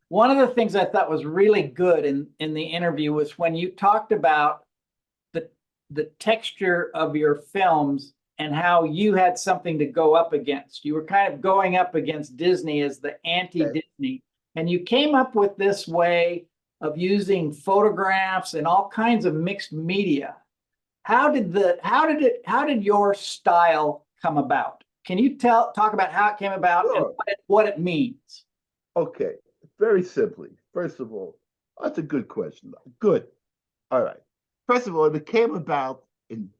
One of the things I thought was really good in the interview was when you talked about the the texture of your films and how you had something to go up against. You were kind of going up against Disney as the Okay. anti-Disney, and you came up with this way of using photographs and all kinds of mixed media. How did your style come about? Can you talk about how it came about and Sure. what it means? Okay. Very simply. First of all, that's a good question. Good. All right. First of all, it came about in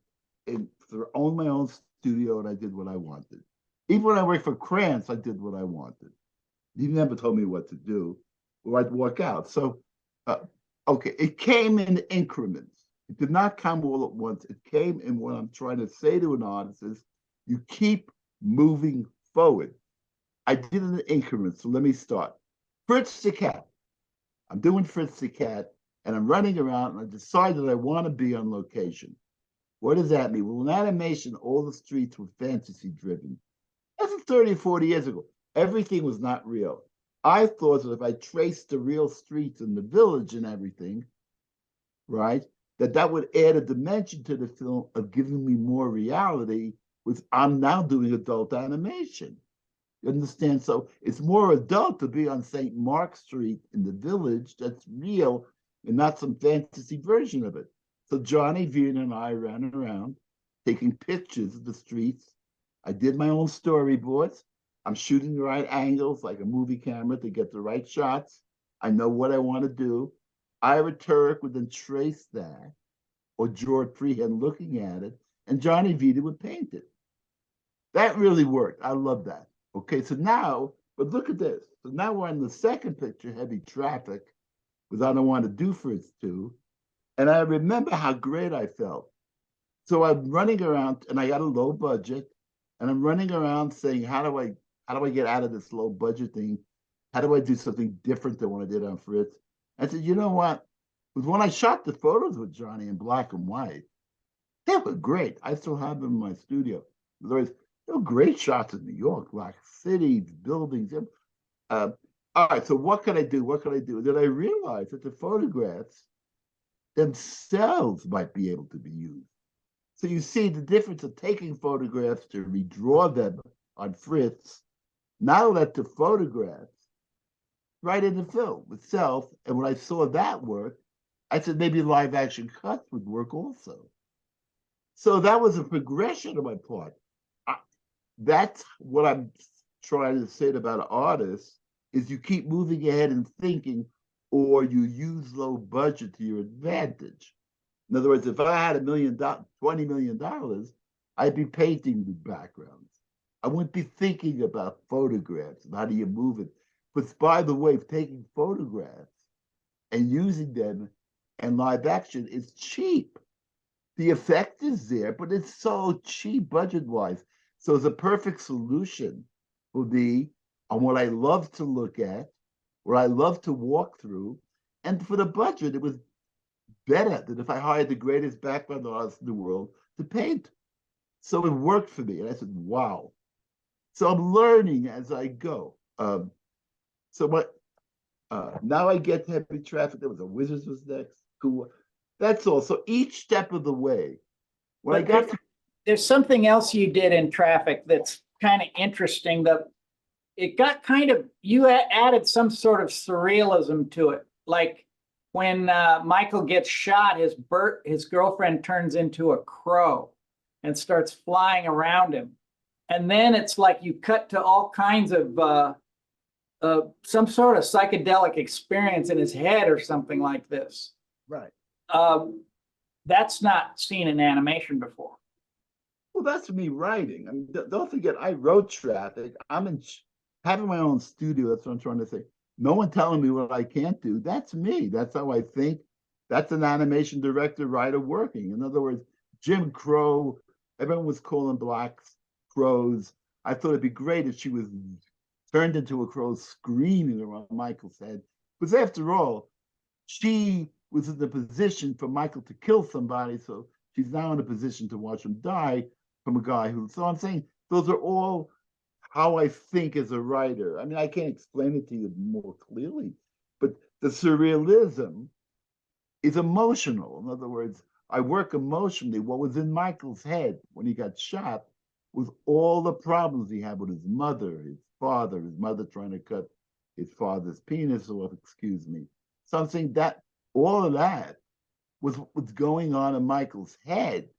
own my own studio and I did what I wanted. Even when I worked for Krantz, I did what I wanted. He never told me what to do, or I'd walk out. So, uh, okay, it came in increments. It did not come all at once. It came in what I'm trying to say to an artist is you keep moving forward. I did it in increments. So let me start. Fritz the cat. I'm doing Fritz the cat, and I'm running around, and I decided I want to be on location. What does that mean? Well, in animation, all the streets were fantasy driven. That's 30 or 40 years ago. Everything was not real. I thought that if I traced the real streets in the village and everything, right, that would add a dimension to the film of giving me more reality, which I'm now doing adult animation. You understand? So it's more adult to be on St. Mark Street in the village that's real and not some fantasy version of it. So Johnny Vian and I ran around taking pictures of the streets. I did my own storyboards. I'm shooting the right angles like a movie camera to get the right shots. I know what I want to do. Ira Turek would then trace that or draw it freehand looking at it, and Johnny Vita would paint it. That really worked. I love that. Okay, so now, but look at this. So now we're in the second picture, heavy traffic, because I don't want to do Fritz 2. And I remember how great I felt. So I'm running around and I got a low budget and I'm running around saying, how do I get out of this low budget thing? How do I do something different than what I did on Fritz? I said, you know what? Because when I shot the photos with Johnny in black and white, they were great. I still have them in my studio. In other words, there were great shots of New York, like cities, buildings. Uh, all right, so what can I do? What can I do? Then I realized that the photographs themselves might be able to be used. So you see the difference of taking photographs to redraw them on Fritz. Now let the photographs right in the film itself. And when I saw that work, I said maybe live action cuts would work also. So that was a progression on my part. I, that's what I'm trying to say about artists is you keep moving ahead and thinking, or you use low budget to your advantage. In other words, if I had $20 million, I'd be painting the backgrounds. I wouldn't be thinking about photographs and how do you move it. But by the way, taking photographs and using them in live action is cheap. The effect is there, but it's so cheap budget wise. So the perfect solution would be on what I love to look at, what I love to walk through. And for the budget, it was better than if I hired the greatest background artist in the world to paint. So it worked for me. And I said, wow. So I'm learning as I go. So what now I get to heavy traffic. There was a Wizards was next. Cool. That's all. So each step of the way, when I But got to there's something else you did in traffic that's kind of interesting. That it got kind of you added some sort of surrealism to it, like when Michael gets shot, his girlfriend turns into a crow and starts flying around him, and then it's like you cut to all kinds of some sort of psychedelic experience in his head or something like this. right. Um, that's not seen in animation before. Well, that's me writing. I mean, don't forget, I wrote traffic. Having my own studio. That's what I'm trying to say. No one telling me what I can't do. That's me. That's how I think. That's an animation director, writer working. In other words, Jim Crow. Everyone was calling blacks crows. I thought it'd be great if she was turned into a crow screaming around Michael's head. Because after all, she was in the position for Michael to kill somebody, so she's now in a position to watch him die from a guy who. So I'm saying those are all how I think as a writer. I mean, I can't explain it to you more clearly, the surrealism is emotional. In other words, I work emotionally. What was in Michael's head when he got shot was all the problems he had with his mother, his father, his mother trying to cut his father's penis off, excuse me. Something that, all of that was what's going on in Michael's head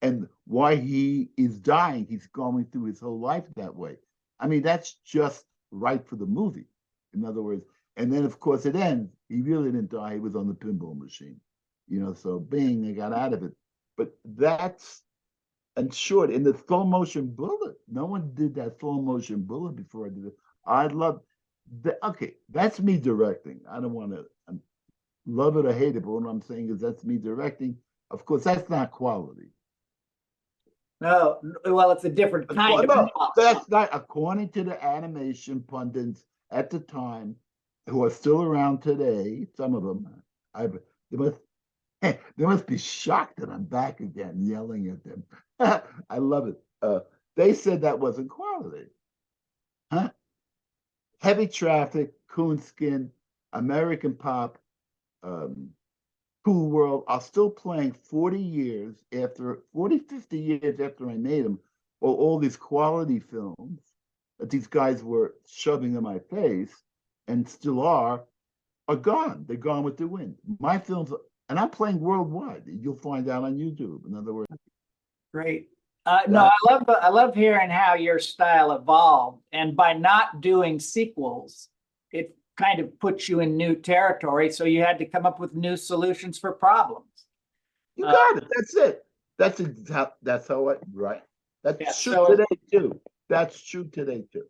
and why he is dying. He's going through his whole life that way. I mean, that's just right for the movie. In other words, and then of course it ends. He really didn't die. He was on the pinball machine, so bing, I got out of it. But that's, and short, in the slow motion bullet, no one did that slow motion bullet before I did it. I love that. Okay, that's me directing. I don't want to love it or hate it, but what I'm saying is that's me directing. Of course, that's not quality. No, well, it's a different kind of. No, that's not, according to the animation pundits at the time, who are still around today. Some of them, they must be shocked that I'm back again, yelling at them. I love it. They said that wasn't quality, huh? Heavy Traffic, Coonskin, American Pop, Cool World are still playing 40 years after, 40, 50 years after I made them, or all these quality films that these guys were shoving in my face and still are gone. They're gone with the wind. My films, and I'm playing worldwide. You'll find out on YouTube. In other words, Great. No, I love hearing how your style evolved, and by not doing sequels, it kind of puts you in new territory. So you had to come up with new solutions for problems. you got it. That's it. That's how I right. That's true today too. That's true today too.